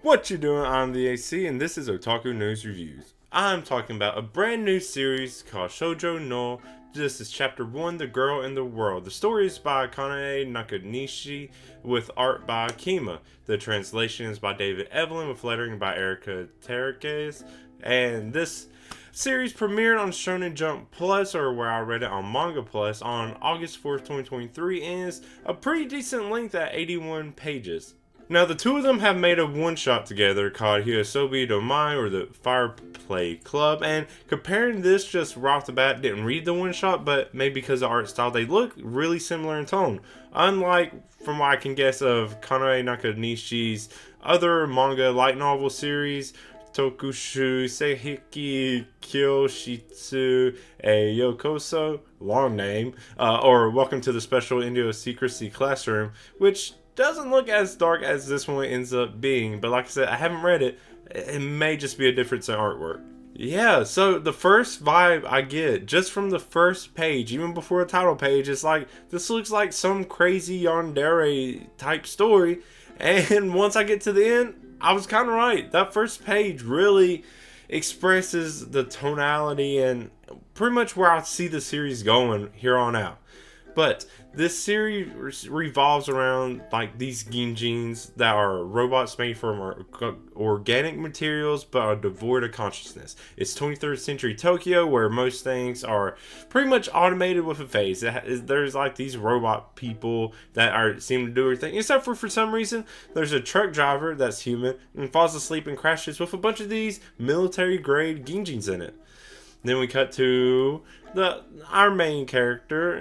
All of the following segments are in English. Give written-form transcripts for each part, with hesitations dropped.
What you doing? I'm the AC, and this is Otaku News Reviews. I'm talking about a brand new series called Shojo Null. This is Chapter 1, The Girl in the World. The story is by Kanae Nakanishi with art by Akima. The translation is by David Evelyn with lettering by Erica Terraces. And this series premiered on Shonen Jump Plus, or where I read it on Manga Plus, on August 4th, 2023, and is a pretty decent length at 81 pages. Now, the two of them have made a one-shot together called Hyosobi Domai, or the Fireplay Club, and comparing this just right off the bat, didn't read the one-shot, but maybe because of art style, they look really similar in tone. Unlike, from what I can guess, of Kanae Nakanishi's other manga light novel series, Tokushu Seihiki Kyoshitsu e Yokoso, long name, or Welcome to the Special Idiosyncrasy Classroom, which doesn't look as dark as this one ends up being, but like I said, I haven't read it. It may just be a difference in artwork. Yeah, so the first vibe I get just from the first page, even before the title page, is like, this looks like some crazy yandere type story. And once I get to the end, I was kind of right. That first page really expresses the tonality and pretty much where I see the series going here on out. But this series revolves around like these gijins that are robots made from organic materials but are devoid of consciousness. It's 23rd century Tokyo, where most things are pretty much automated with a face. There's like these robot people that seem to do everything, except for some reason there's a truck driver that's human and falls asleep and crashes with a bunch of these military grade gijins in it. Then we cut to our main character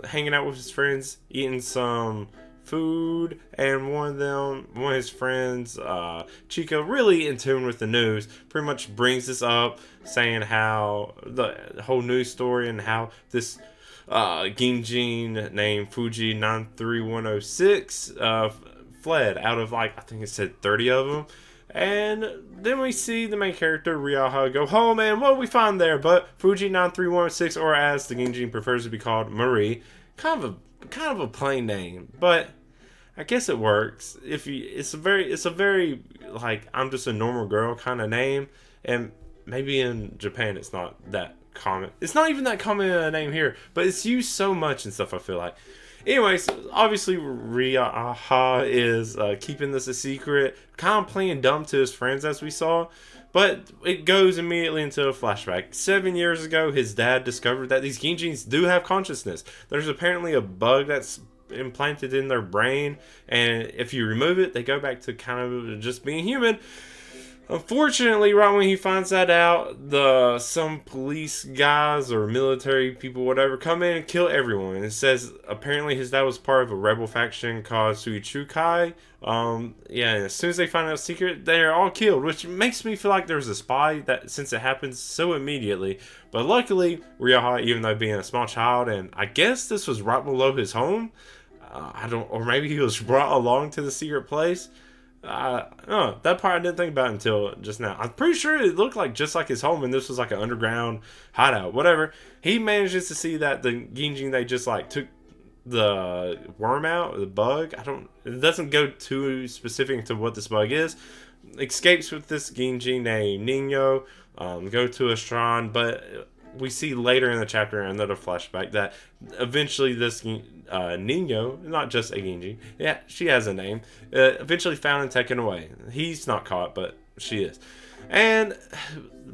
hanging out with his friends, eating some food, and one of his friends, Chika, really in tune with the news, pretty much brings this up, saying how the whole news story and how this Ginjin named Fuji 93106 fled out of, like, I think it said 30 of them. And then we see the main character, Riaha, go home, and what do we find there but Fuji 93106, or as the Ginjin prefers to be called, Marie. Kind of a plain name, but I guess it works. It's a very like, I'm just a normal girl kind of name, and maybe in Japan it's not that common. It's not even that common a name here, but it's used so much and stuff, I feel like. Anyways, obviously Riaha is keeping this a secret, kind of playing dumb to his friends, as we saw, but it goes immediately into a flashback. 7 years ago, his dad discovered that these Ginjins do have consciousness. There's apparently a bug that's implanted in their brain, and if you remove it, they go back to kind of just being human. Unfortunately, right when he finds that out, some police guys or military people, whatever, come in and kill everyone. It says apparently his dad was part of a rebel faction called Suichukai. And as soon as they find out the secret, they're all killed, which makes me feel like there's a spy, that since it happens so immediately. But luckily, Riaha, even though being a small child, and I guess this was right below his home, or maybe he was brought along to the secret place. That part I didn't think about until just now. I'm pretty sure it looked like just like his home, and this was like an underground hideout. Whatever. He manages to see that the Ginjin, they just like took the worm out, the bug. It doesn't go too specific to what this bug is. Escapes with this Ginjin named Nino. Go to a shrine, but we see later in the chapter another flashback that eventually this Nino, not just a Ginjin, yeah, she has a name, eventually found and taken away. He's not caught, but she is. And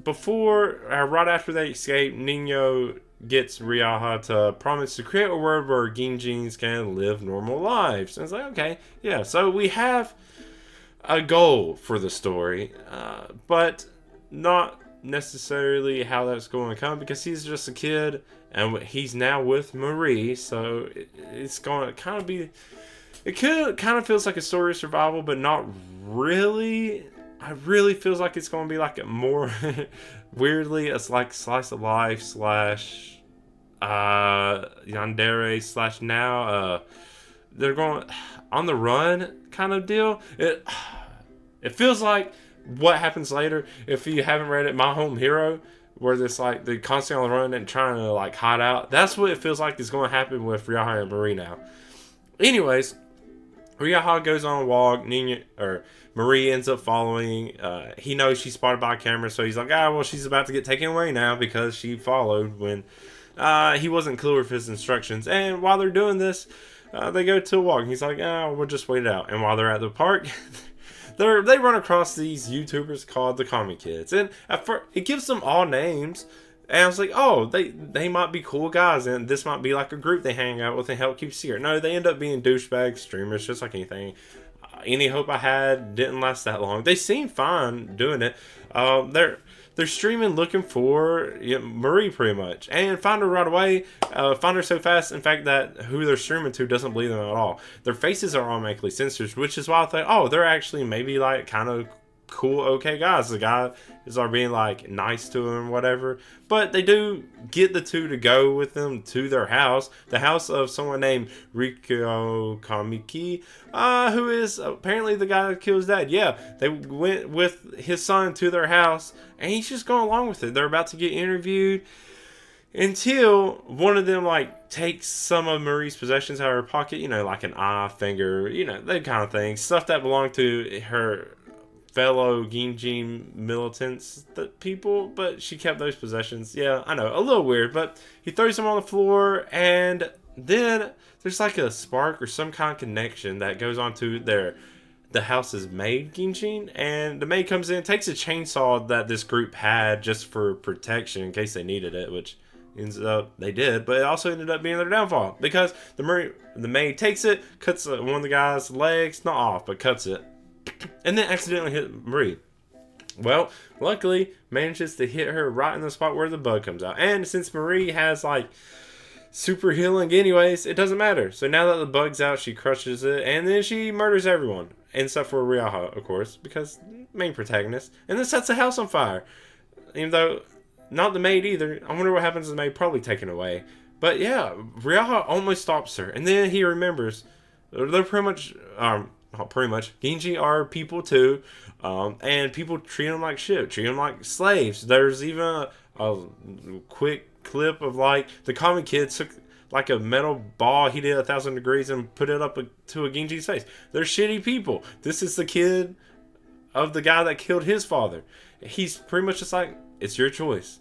right after they escape, Nino gets Riaha to promise to create a world where Ginjins can live normal lives. And it's like, okay, yeah, so we have a goal for the story, but not necessarily how that's going to come, because he's just a kid and he's now with Marie, so it's going to kind of be, it kind of feels like a story of survival, but not really. It really feels like it's going to be like a more weirdly, it's like slice of life slash yandere / now they're going on the run kind of deal. It feels like what happens later, if you haven't read it, My Home Hero, where it's like they're constantly on the run and trying to like hide out. That's what it feels like is going to happen with Riaha and Marie now. Anyways, Riaha goes on a walk. Nina or Marie ends up following. He knows she's spotted by a camera, so he's like, well, she's about to get taken away now because she followed when he wasn't clear with his instructions. And while they're doing this, they go to a walk. And he's like, we'll just wait it out. And while they're at the park, they run across these YouTubers called the Comic Kids, and at first, it gives them all names. And I was like, they might be cool guys, and this might be like a group they hang out with and help keep secret. No, they end up being douchebag streamers, just like anything. Any hope I had didn't last that long. They seem fine doing it. They're streaming looking for Marie pretty much, and find her right away. Find her so fast, in fact, that who they're streaming to doesn't believe them at all. Their faces are automatically censored, which is why I thought, they're actually maybe like kind of cool, okay guys. The guy is being like nice to him, whatever. But they do get the two to go with them to their house, the house of someone named Riko Kamiki, who is apparently the guy that killed his dad. Yeah, they went with his son to their house, and he's just going along with it. They're about to get interviewed until one of them like takes some of Marie's possessions out of her pocket, like an eye, finger, that kind of thing, stuff that belonged to her fellow gijin militants, people, but she kept those possessions. Yeah, I know, a little weird, but he throws them on the floor, and then there's like a spark or some kind of connection that goes on to the house's maid gijin, and the maid comes in, takes a chainsaw that this group had just for protection in case they needed it, which ends up they did, but it also ended up being their downfall because the maid takes it, cuts one of the guy's legs, not off, but cuts it, and then accidentally hit Marie. Well, luckily, manages to hit her right in the spot where the bug comes out. And since Marie has, like, super healing anyways, it doesn't matter. So now that the bug's out, she crushes it, and then she murders everyone. Except for Riaha, of course, because main protagonist. And then sets the house on fire. Even though, not the maid either. I wonder what happens to the maid, probably taken away. But yeah, Riaha almost stops her. And then he remembers, they're pretty much... Ginji are people too, and people treat them like shit, treat them like slaves. There's even a quick clip of like the Comic Kid took like a metal ball, he did 1,000 degrees and put it up to a Ginji's face. They're shitty people. This is the kid of the guy that killed his father. He's pretty much just like, it's your choice.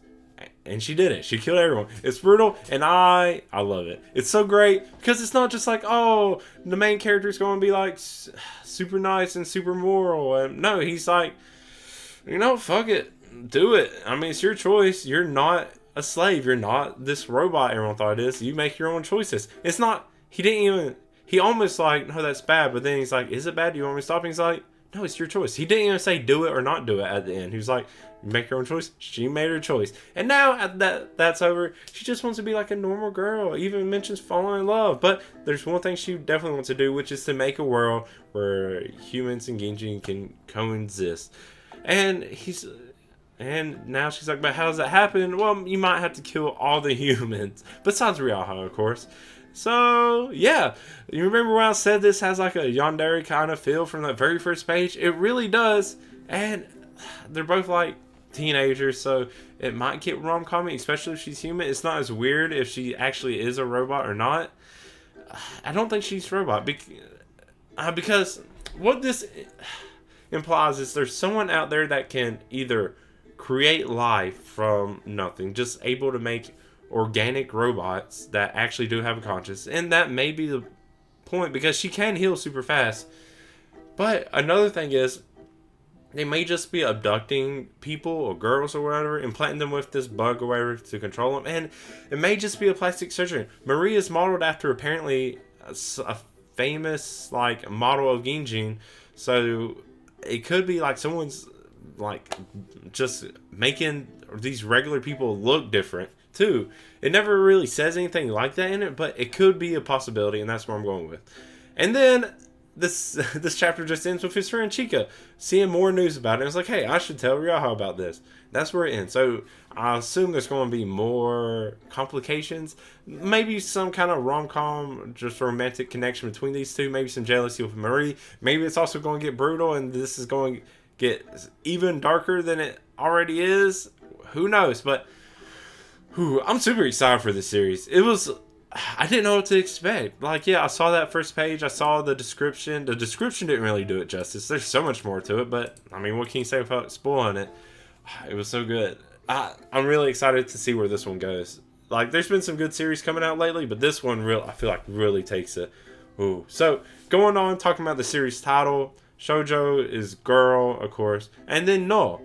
And she did it. She killed everyone. It's brutal, and I love it. It's so great because it's not just like, the main character is going to be like super nice and super moral. And no, he's like, fuck it, do it. I mean, it's your choice. You're not a slave. You're not this robot everyone thought it is. You make your own choices. It's not. He almost like, no, that's bad. But then he's like, is it bad? Do you want me to stop? And he's like, no, it's your choice. He didn't even say do it or not do it at the end. He was like, make your own choice. She made her choice. And now that's over, she just wants to be like a normal girl. Even mentions falling in love. But there's one thing she definitely wants to do, which is to make a world where humans and Ginjin can coexist. And now she's like, but how does that happen? Well, you might have to kill all the humans. Besides Riaha, of course. So, yeah. You remember when I said this has like a yandere kind of feel from that very first page? It really does. And they're both like teenagers, so it might get rom-com, especially if she's human. It's not as weird if she actually is a robot or not. I don't think she's a robot. Because what this implies is there's someone out there that can either create life from nothing, just able to make organic robots that actually do have a conscience, and that may be the point because she can heal super fast. But another thing is they may just be abducting people or girls or whatever, implanting them with this bug or whatever to control them, and it may just be a plastic surgeon. Marie is modeled after apparently a famous like model of Ginjin, so it could be like someone's like just making these regular people look different too. It never really says anything like that in it, but it could be a possibility, and that's where I'm going with. And then this chapter just ends with his friend Chika seeing more news about it. It's like, hey, I should tell Riaha about this. That's where it ends. So I assume there's going to be more complications. Maybe some kind of rom-com, just romantic connection between these two. Maybe some jealousy with Marie. Maybe it's also going to get brutal, and this is going to get even darker than it already is. Who knows? But I'm super excited for this series. It was I didn't know what to expect. Like, yeah, I saw that first page. I saw the description. The description didn't really do it justice. There's so much more to it, but I mean, what can you say without spoiling it? It was so good. I'm really excited to see where this one goes. Like, there's been some good series coming out lately, but this one, I feel like really takes it. Ooh. So, going on, talking about the series title, Shojo is girl, of course, and then Null.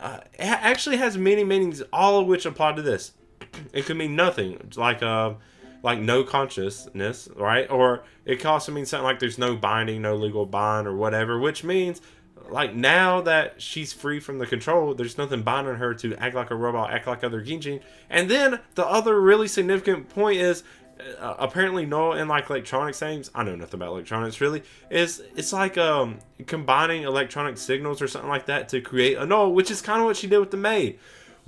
It actually has many meanings, all of which apply to this. It could mean nothing, like no consciousness, right? Or it could also mean something like there's no binding, no legal bond, or whatever, which means, like, now that she's free from the control, there's nothing binding her to act like a robot, act like other gijin. And then the other really significant point is, apparently Null in like electronics things, I know nothing about electronics really, is it's like combining electronic signals or something like that to create a Null, which is kind of what she did with the maid.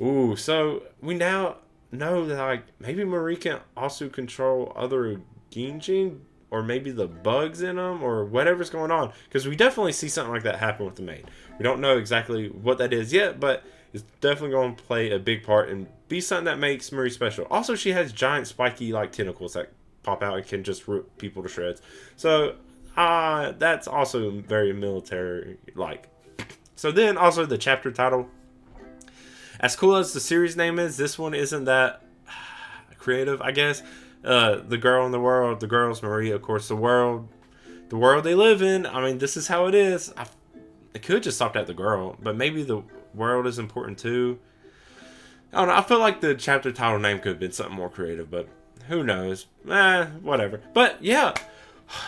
Ooh, so we now know that like maybe Marie can also control other gijin, or maybe the bugs in them, or whatever's going on, because we definitely see something like that happen with the maid. We don't know exactly what that is yet, but it's definitely going to play a big part and be something that makes Marie special. Also, she has giant spiky like tentacles that pop out and can just rip people to shreds. So that's also very military like. So then also the chapter title. As cool as the series name is, this one isn't that creative, I guess. The girl in the world, the girl's Marie, of course, the world they live in. I mean, this is how it is. It could just stopped at the girl, but maybe the world is important too. I don't know. I feel like the chapter title name could have been something more creative, but who knows? Whatever. But yeah,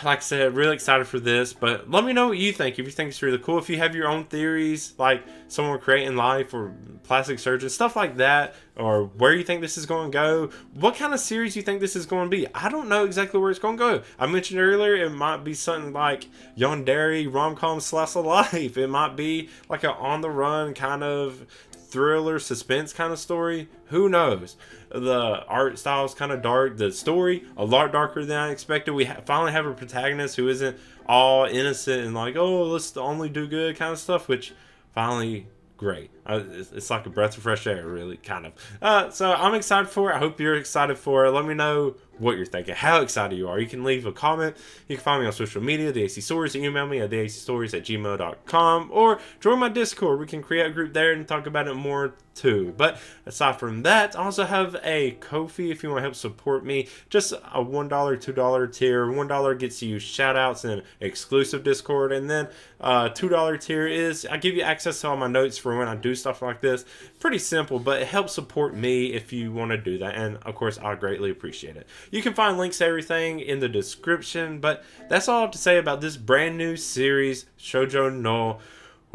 like I said, really excited for this. But let me know what you think. If you think it's really cool, if you have your own theories, like someone creating life or plastic surgeon, stuff like that, or where you think this is going to go, what kind of series you think this is going to be. I don't know exactly where it's going to go. I mentioned earlier it might be something like yandere rom-com slice of life. It might be like an on-the-run kind of thriller suspense kind of story. Who knows? The art style is kind of dark. The story a lot darker than I expected. We finally have a protagonist who isn't all innocent and like, oh, let's only do good kind of stuff, which finally great. It's like a breath of fresh air, really, kind of. So I'm excited for it. I hope you're excited for it. Let me know what you're thinking, how excited you are. You can leave a comment. You can find me on social media, the AC Stories. Email me at theacstories@gmail.com, or join my Discord. We can create a group there and talk about it more too. But aside from that, I also have a Ko-fi if you want to help support me. Just a $1, $2 tier. $1 gets you shout outs and exclusive Discord, and then $2 tier is I give you access to all my notes for when I do stuff like this. Pretty simple, but it helps support me if you want to do that, and of course I greatly appreciate it. You can find links to everything in the description, but that's all I have to say about this brand new series, Shojo Null.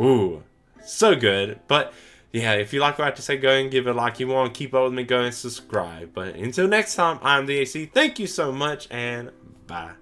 Ooh, so good. But yeah, if you like what I have to say, go ahead and give it a like. You want to keep up with me, go and subscribe. But until next time, I'm the AC. Thank you so much, and bye.